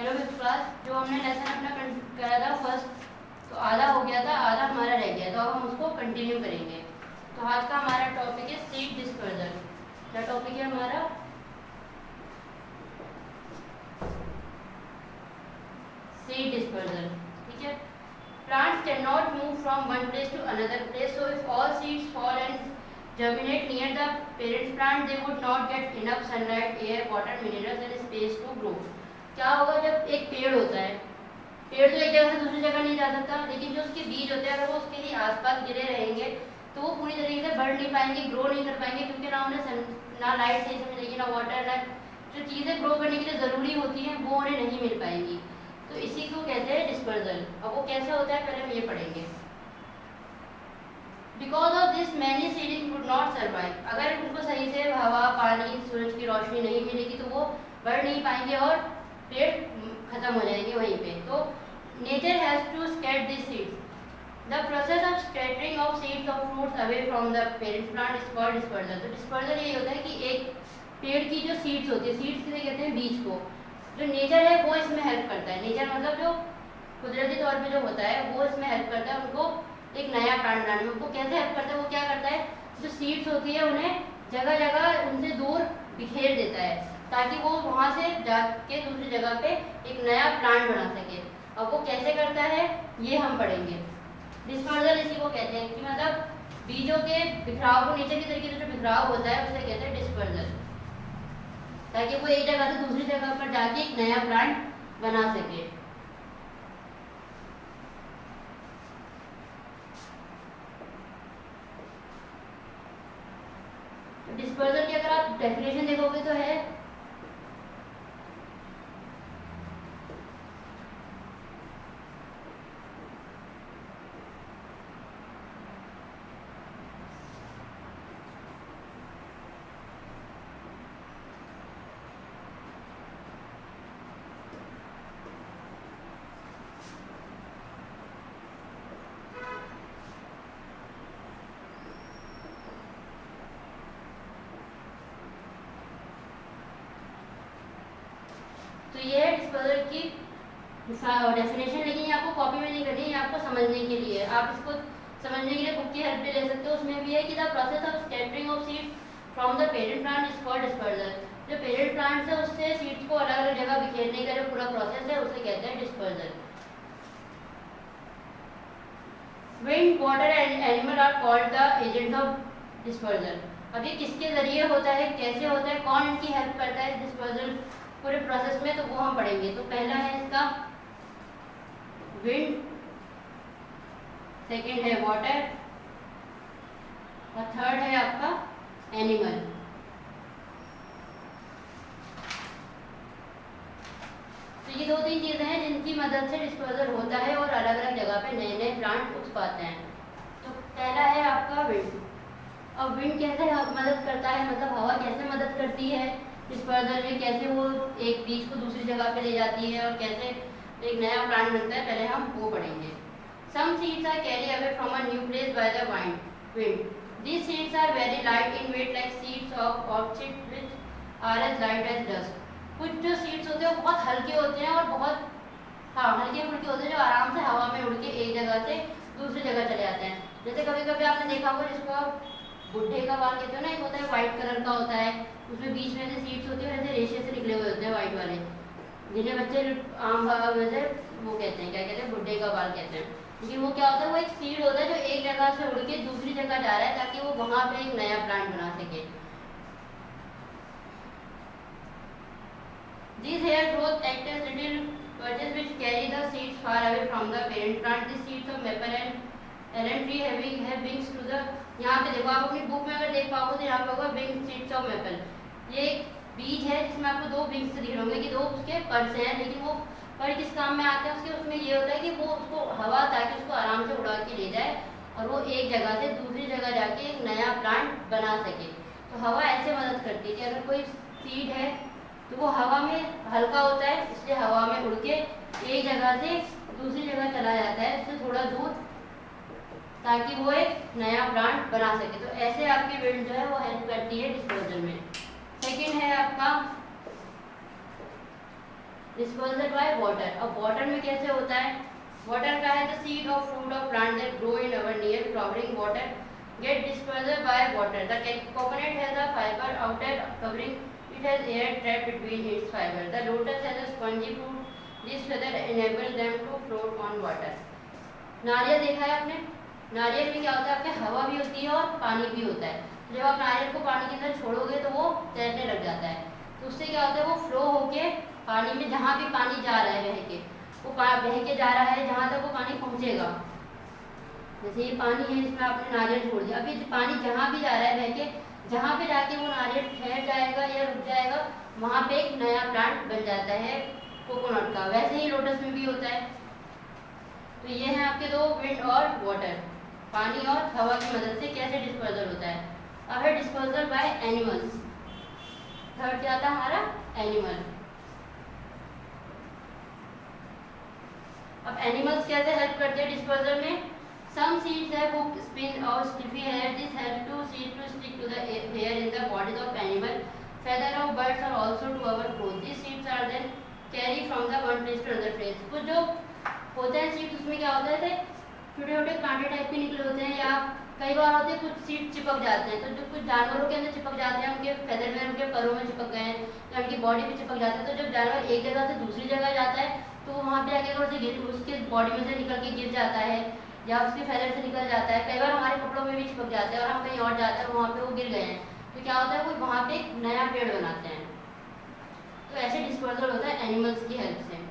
Hello fifth class, जो हमने lesson अपना करा था फर्स्ट, तो आधा हो गया था, आधा हमारा रह गया, तो अब हम उसको कंटिन्यू करेंगे। तो आज का हमारा टॉपिक है सीड डिस्पर्जल। क्या टॉपिक है हमारा? Seed dispersal. ठीक है। Plants can not move from one place to another place, so if all seeds fall and germinate near the parent plant, they would not get enough sunlight, air, water, minerals and space to grow. क्या होगा जब एक पेड़ होता है, पेड़ तो एक जगह से दूसरी जगह नहीं जा सकता, लेकिन जो उसके बीज होते हैं अगर वो उसके लिए आसपास गिरे रहेंगे तो वो पूरी तरीके से बढ़ नहीं पाएंगे, ग्रो नहीं कर पाएंगे, क्योंकि ना उन्हें ना लाइट सही से मिलेगी, ना वाटर, ना जो चीज़ें ग्रो करने के लिए ज़रूरी होती हैं वो उन्हें नहीं मिल पाएंगी। तो इसी को कहते हैं डिस्पर्जल। अब वो कैसे होता है पहले हम ये पढ़ेंगे। Because of this many seeds would not survive. अगर उनको सही से हवा, पानी, सूरज की रोशनी नहीं मिलेगी तो वो बढ़ नहीं पाएंगे और पेड़ खत्म हो जाएंगे वहीं पे। तो nature has to scatter this seeds. The process of scattering of seeds of fruits away from the parent plant is called dispersal. तो डिस्पर्जल यही होता है कि एक पेड़ की जो सीड्स होती है, सीड्स किसे कहते हैं? बीज को। जो नेचर है वो इसमें हेल्प करता है। नेचर मतलब जो कुदरती तौर पे जो होता है वो इसमें हेल्प करता है उनको एक नया प्लांट बनाने में। उनको कैसे हेल्प करता है? वो क्या करता है, जो सीड्स होती है उन्हें जगह जगह उनसे दूर बिखेर देता है ताकि वो वहाँ से जाके दूसरी जगह पे एक नया प्लांट बना सके। अब वो कैसे करता है ये हम पढ़ेंगे। डिस्पर्जल इसी को कहते हैं कि मतलब बीजों के बिखराव को, नेचर की तरीके से जो बिखराव होता है उसे कहते हैं डिस्पर्जल, ताकि वो एक जगह से दूसरी जगह पर जाके एक नया प्लांट बना सके। डिस्पर्जल की अगर आप डेफिनेशन देखोगे तो है तो ये है डिस्पर्जल की डेफिनेशन। लेकिन ये आपको कॉपी में नहीं करनी है, ये आपको समझने के लिए। आप इसको समझने के लिए बुक की हेल्प भी ले सकते हो। उसमें भी है कि the process of scattering of seeds from the parent plant is called dispersal. जो पेरेंट प्लांट है उससे सीड्स को अलग अलग जगह बिखेरने का जो पूरा प्रोसेस है उसे कहते हैं dispersal. Wind, water and animal are called the agents of dispersal. अब ये किसके जरिए होता है, कैसे होता है, कौन इनकी हेल्प करता है डिस्पर्जल पूरे प्रोसेस में, तो वो हम पढ़ेंगे। तो पहला है इसका विंड, सेकंड है वाटर और थर्ड है आपका एनिमल। तो ये दो तीन चीजें हैं जिनकी मदद से डिस्पर्जल होता है और अलग अलग जगह पे नए नए प्लांट उग पाते हैं। तो पहला है आपका विंड। अब विंड कैसे मदद करता है, मतलब हवा कैसे मदद करती है डिस्पर्जल में, कैसे वो एक बीज को दूसरी जगह पे ले जाती है और कैसे एक नया प्लांट बनता है, पहले हम वो पढ़ेंगे। Some seeds are carried away from a new place by the wind. These seeds are very light in weight like seeds of orchid which are as light as dust. कुछ जो सीड्स होते हैं वो बहुत हल्के होते हैं और बहुत हल्के फुल्के होते हैं, जो आराम से हवा में उड़ के एक जगह से दूसरी जगह चले जाते हैं। जैसे कभी कभी आपने देखा होगा जिसको आप बुढ़े का बाल कहते हो ना, एक होता है व्हाइट कलर का होता है, उसमें बीच में से सीड्स होती है और ऐसे रेशे से निकले हुए होते हैं व्हाइट वाले, जिन्हें बच्चे आम वैसे वो कहते हैं, क्या कहते हैं, बुढ़े का बाल कहते हैं। क्योंकि वो क्या होता है, वो एक सीड होता है जो एक जगह से उड़ के दूसरी जगह जा रहा है ताकि वो वहां पे एक नया प्लांट बना सके। These hair growth act as little branches which carry the seeds far away from the parent plant. The seeds of maple and elm tree have wings to the, यहाँ पे देखो आप अपनी बुक में अगर देख पाओगे तो यहाँ पे होगा विंग सीड्स ऑफ मेपल। ये एक बीज है जिसमें आपको दो विंग्स दिख रहे होंगे कि दो उसके पर्स हैं, लेकिन वो पर किस काम में आते हैं उसके, उसमें ये होता है कि वो उसको हवा, ताकि उसको आराम से उड़ा के ले जाए और वो एक जगह से दूसरी जगह जाके एक नया प्लांट बना सके। तो हवा ऐसे मदद करती है कि अगर कोई सीड है तो वो हवा में हल्का होता है, इसलिए हवा में उड़ के एक जगह से दूसरी जगह चला जाता है, उससे थोड़ा दूर, ताकि वो एक नया प्लांट बना सके। तो ऐसे आपकी विंड जो है वो हेल्प करती है डिस्पर्जल में। सेकंड है आपका डिस्पोजल बाय वाटर। अब वाटर में कैसे होता है? वाटर का है the seed of fruit of plant that grow in our near flowering water get disposal by water. The coconut has a fiber outer covering, it has air trapped between its fiber. The lotus has a spongy fruit, this feather enable them to float on water. नारियल देखा है आपने? नारियल में क्या होता है, आपके हवा भी होती है और पानी भी होता है। जब आप नारियल को पानी के अंदर छोड़ोगे तो वो तैरने लग जाता है, तो उससे क्या होता है, वो फ्लो होके पानी में, जहाँ भी पानी जा रहा है बह के, वो बह के जा रहा है जहाँ तक वो पानी पहुँचेगा। जैसे ये पानी है, इसमें आपने नारियल छोड़ दिया, अभी पानी जहाँ भी जा रहा है बह के, जहाँ पे जाके वो नारियल ठहर जाएगा या रुक जाएगा, वहाँ पे एक नया प्लांट बन जाता है कोकोनट का। वैसे ही लोटस में भी होता है। तो ये हैं आपके दो, विंड और वाटर, पानी और हवा की मदद से कैसे डिस्पोजल होता है। अब है डिस्पोजल बाय एनिमल्स। थर्ड क्या था हमारा? एनिमल। अब एनिमल्स कैसे हेल्प करते हैं डिस्पोजल में? Some seeds have hooked, spin or stiffy hair. This helps to seed to stick to the hair in the bodies of animal. Feather of birds are also to our clothes. These seeds are then carried from the one place to another place. कुछ जो होते हैं seeds, उसमें क्या होता है, छोटे छोटे कांटे टाइप के निकले होते हैं, या कई बार होते हैं कुछ सीड चिपक जाते हैं। तो जो कुछ जानवरों के अंदर चिपक जाते हैं, उनके फेदर में, उनके परों में चिपक गए हैं, या उनकी बॉडी पे चिपक जाते हैं। तो जब जानवर एक जगह से दूसरी जगह जाता है तो वहाँ पे आके उसके बॉडी में से निकल के गिर जाता है, या उसके फेदर से निकल जाता है। कई बार हमारे कपड़ों में भी चिपक जाते हैं और हम कहीं और जाते हैं, वहाँ पे वो गिर गए हैं, तो क्या होता है, वो वहाँ पे एक नया पेड़ बनाते हैं। तो ऐसे डिस्पोजल होता है एनिमल्स की हेल्प से।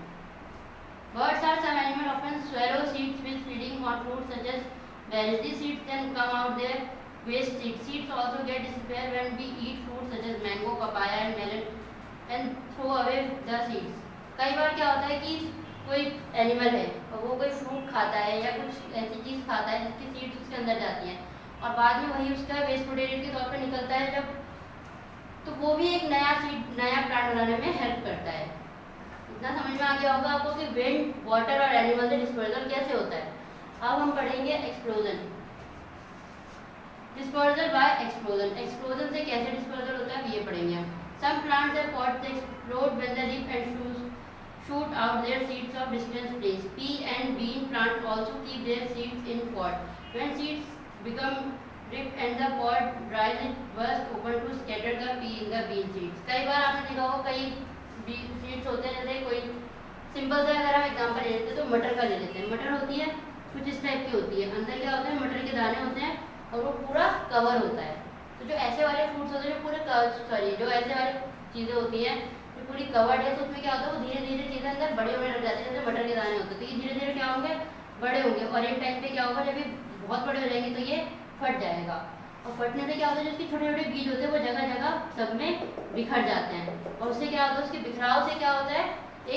Birds are some animal often swallow seeds with feeding on fruits such as berries. These seeds then come out their waste seeds. Seeds also get disappear when we eat fruits such as mango, papaya and melon and throw away the seeds. कई बार क्या होता है कि कोई animal है और वो कोई फ्रूट खाता है या कुछ ऐसी चीज़ खाता है जिसकी सीड्स उसके अंदर जाती हैं, और बाद में वही उसका वेस्ट मटेरियल के तौर पर निकलता है जब, तो वो भी एक नया सीड, नया प्लांट बनाने में हेल्प करता है। इतना समझ में आ गया होगा आपको कि विंड, वाटर और एनिमल से डिस्पोजल कैसे होता है। अब हम पढ़ेंगे explosion. Disposal by explosion. Explosion से कैसे डिस्पोजल होता है ये पढ़ेंगे हम। Some plants have pots that explode when the leaf and shoot out their seeds of distant place. Pea and bean plants also keep their seeds in pot. When seeds become ripe and the pod dries, it bursts open to scatter the pea in the bean seeds. कई बार आपने देखा होगा कई seeds होते हैं, जैसे कोई simple सा अगर हम एग्जांपल ले लेते हैं तो मटर का ले लेते हैं। मटर होती है कुछ इस टाइप की होती है, अंदर क्या होता है, मटर के दाने होते हैं और वो पूरा कवर होता है। तो जो ऐसे वाले फ्रूट्स होते हैं, जो पूरे जो ऐसे वाली चीज़ें होती हैं जो पूरी कवर्ड है, तो उसमें क्या होता है, वो धीरे धीरे चीज़ें अंदर बड़े होने लग जाते हैं। जैसे मटर के दाने होते हैं तो ये धीरे धीरे क्या होंगे, बड़े होंगे, और एक टाइम पे क्या होगा, जब ये बहुत बड़े हो जाएंगे तो ये फट जाएगा, और फटने से क्या होता है, जो उसके छोटे छोटे बीज होते हैं वो जगह जगह सब में बिखर जाते हैं, और उससे क्या होता है, उसके बिखराव से क्या होता है,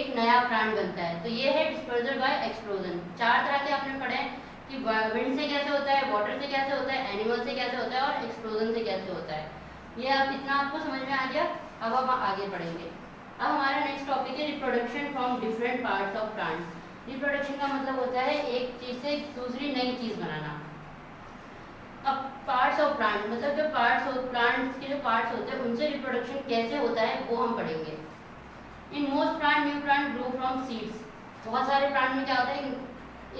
एक नया प्लांट बनता है। तो ये है डिस्पोजल बाय एक्सप्लोजन। 4 तरह के आपने पढ़े कि विंड से कैसे होता है, वाटर से कैसे होता है, एनिमल से कैसे होता है और एक्सप्लोजन से कैसे होता है। ये अब इतना आपको समझ में आ गया। अब हम आगे पढ़ेंगे। अब हमारा नेक्स्ट टॉपिक है reproduction from different parts of plants. Reproduction का मतलब होता है एक चीज़ से दूसरी नई चीज़ बनाना। अब पार्ट्स ऑफ प्लांट मतलब जो पार्ट्स ऑफ प्लांट्स के जो पार्ट्स होते हैं उनसे रिप्रोडक्शन कैसे होता है वो हम पढ़ेंगे। In most plant new plant grow from seeds. बहुत सारे प्लांट में क्या होता है,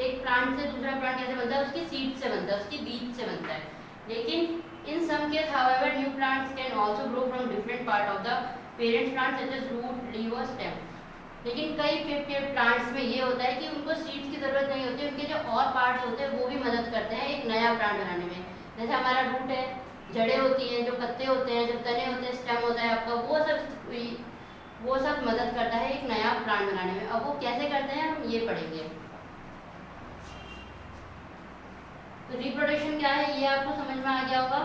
एक प्लांट से दूसरा प्लांट कैसे बनता है, उसकी सीड से बनता है, उसकी बीज से बनता है। लेकिन in some case however new plants can also grow from different part of the parent plant such as root, leave और स्टेम। लेकिन कई प्लांट्स में ये होता है कि उनको सीड्स की जरूरत नहीं होती, उनके जो और पार्ट्स होते हैं वो भी मदद करते हैं एक नया प्लांट बनाने में। जैसे हमारा रूट है, जड़ें होती हैं, जो पत्ते होते हैं, जो तने होते हैं, स्टेम होता है आपका, वो सब मदद करता है एक नया प्लांट बनाने में। अब वो कैसे करते हैं हम ये पढ़ेंगे। तो रिप्रोडक्शन क्या है ये आपको समझ में आ गया होगा।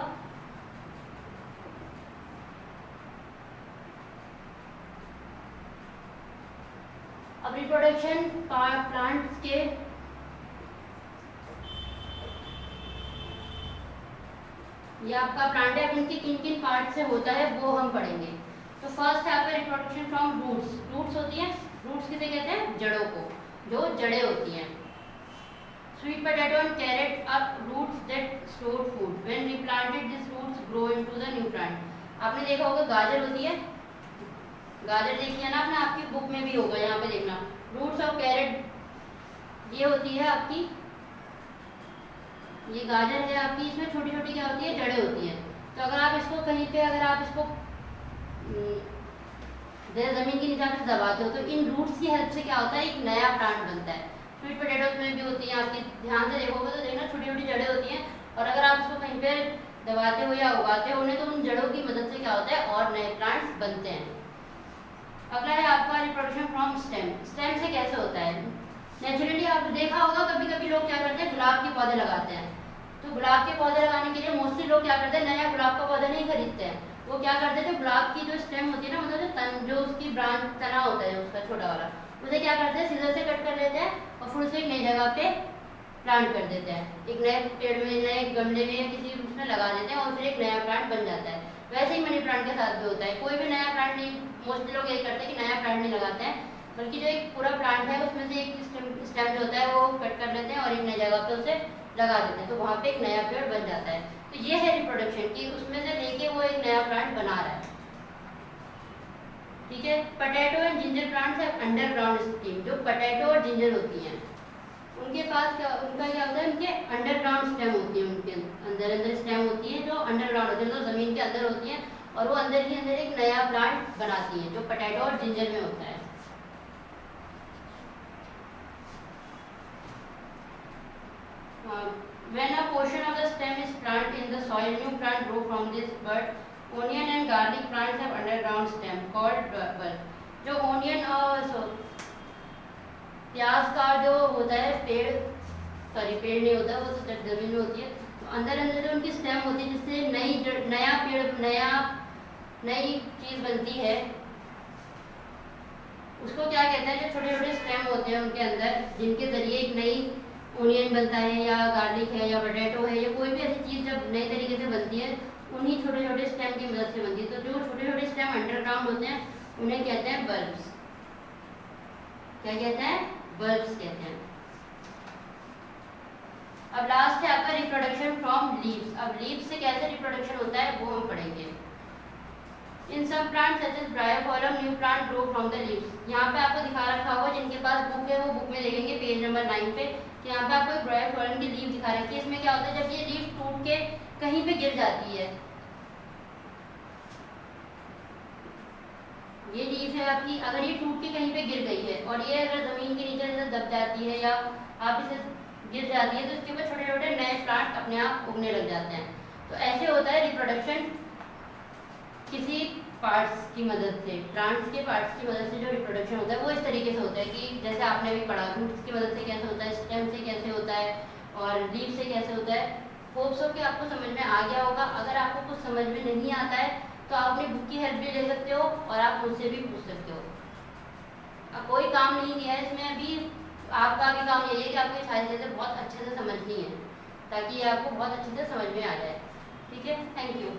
अब रिप्रोडक्शन प्लांट्स के ये आपका प्लांट है, अब इनके किन किन पार्ट से होता है वो हम पढ़ेंगे। तो फर्स्ट है आपका रिप्रोडक्शन फ्रॉम रूट्स। रूट्स होती हैं, रूट्स किसे कहते हैं, जड़ों को, जो जड़ें होती हैं। Sweet potato and carrot are roots that store food, when replanted this roots grow into the new plant. आपने देखा होगा गाजर होती है, गाजर देखिए ना आपने, आपकी बुक में भी होगा, यहाँ पे देखना। रूट्स ऑफ कैरेट ये होती है आपकी, ये गाजर है आपकी, इसमें छोटी छोटी क्या होती है, जड़ें होती है। तो अगर आप इसको कहीं पे, अगर आप इसको जमीन के नीचे से दबाते हो तो इन रूट्स की हेल्प से क्या होता है, एक नया प्लांट बनता है। स्वीट पोटैटोज में भी होती है आपकी, ध्यान से देखोगे तो देखना छोटी छोटी जड़ें होती हैं, और अगर आप इसको कहीं पे दबाते हो या उगाते हो उन्हें, तो उन जड़ों की मदद से क्या होता है, और नए प्लांट्स बनते हैं। अगला है आपका रिप्रोडक्शन फ्रॉम स्टेम। स्टेम से कैसे होता है, नेचुरली आप देखा होगा कभी कभी लोग क्या करते हैं, गुलाब के पौधे लगाते हैं। तो गुलाब के पौधे लगाने के लिए मोस्टली लोग क्या करते हैं, नया गुलाब का पौधा नहीं खरीदते हैं, वो क्या करते थे, गुलाब की जो स्टेम होती है ना, मतलब जो तन, जो उसकी ब्रांच तना होता है उसका छोटा वाला, उसे क्या करते हैं, सीजर से कट कर लेते हैं और फिर उसे एक नई जगह पे प्लांट कर देते हैं, एक नए पेड़ में, नए गमले में या किसी उसमें लगा देते हैं, और फिर एक नया प्लांट बन जाता है। वैसे ही मनी प्लांट के साथ भी होता है, कोई भी नया प्लांट नहीं, मोस्टली लोग यही करते हैं कि नया प्लांट नहीं लगाते हैं, बल्कि जो एक पूरा प्लांट है उसमें से एक स्टेम जो होता है वो कट कर लेते हैं और एक नई जगह पे उसे लगा देते हैं, तो वहाँ पे एक नया पेड़ बन जाता है। तो ये है रिप्रोडक्शन की, उसमें से लेके वो एक नया प्लांट बना रहा है। ठीक है। पोटैटो एंड जिंजर प्लांट्स है अंडरग्राउंड स्टेम। जो पोटैटो और जिंजर होती हैं उनके पास क्या, उनका क्या होता है, उनके अंडरग्राउंड स्टेम होती है, उनके अंदर अंदर स्टेम होती है जो अंडरग्राउंड होती है, तो जमीन के अंदर होती है, और वो अंदर ही अंदर एक नया प्लांट बनाती है, जो पोटैटो और जिंजर में होता है। When a portion of the stem is planted in the soil, new plant grow from this, but onion and garlic plants have underground stem called bulb. जो ओनियन और प्याज का जो होता है पेड़, सॉरी पेड़ नहीं होता, वो तो जमीन में होती है, तो अंदर अंदर जो उनकी स्टेम होती है जिससे नया पेड़, नई चीज बनती है, उसको क्या कहते हैं, जो छोटे छोटे स्टेम होते हैं उनके अंदर, जिनके जरिए एक नई ओनियन बनता है या गार्लिक है या पोटैटो है या कोई भी ऐसी चीज़ जब नए तरीके से बनती है, उन्हीं छोटे छोटे स्टेम की मदद से बनती है। तो जो छोटे छोटे स्टेम अंडरग्राउंड होते हैं उन्हें कहते हैं बल्ब्स। क्या कहते हैं, बल्ब्स कहते हैं। अब लास्ट है आपका रिप्रोडक्शन फ्रॉम लीव्स। अब लीव्स से कैसे रिप्रोडक्शन होता है वो हम पढ़ेंगे। In some plant such as bryophyllum new plant grow from the leaves. यहाँ पे आपको दिखा रखा होगा, जिनके पास बुक है वो बुक में देखेंगे पेज नंबर 9 पे, तो यहाँ पे आपको एक ब्रायोफॉरम की लीव दिखा रखी है। इसमें क्या होता है, जब ये लीव टूट के कहीं पे गिर जाती है, ये लीव है आपकी, अगर ये टूट के कहीं पे गिर गई है और ये अगर जमीन के नीचे दब जाती है या आप इसे गिर जाती है, तो इसके ऊपर छोटे छोटे नए प्लांट अपने आप उगने लग जाते हैं। तो ऐसे होता है रिप्रोडक्शन किसी पार्ट्स की मदद से, प्लांट्स के पार्ट्स की मदद से जो रिप्रोडक्शन होता है वो इस तरीके से होता है कि जैसे आपने अभी पढ़ा, रूट्स की मदद से कैसे होता है, स्टेम से कैसे होता है और लीव से कैसे होता है। होप्स हो कि आपको समझ में आ गया होगा। अगर आपको कुछ समझ में नहीं आता है तो आप अपनी बुक की हेल्प भी ले सकते हो और आप मुझसे भी पूछ सकते हो। कोई काम नहीं दिया है इसमें अभी, आपका भी काम यही है कि आपको ये सारी चीज़ें बहुत अच्छे से समझनी है ताकि ये आपको बहुत अच्छे से समझ में आ जाए। ठीक है, थैंक यू।